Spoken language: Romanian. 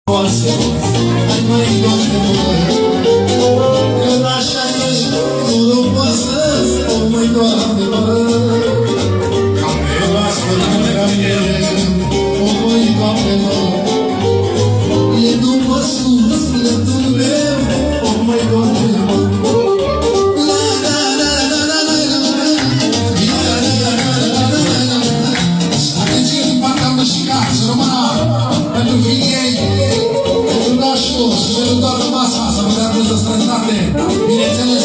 Hai mai Doamne, că n-așa-i nu pot să spun, măi Doamne, ca pe roastă lumea mea, o măi Doamne, e după sufletul meu, o măi Doamne, pentru fiii pentru nașul și pentru toată masa să vă dea de străinătate, bineînțeles.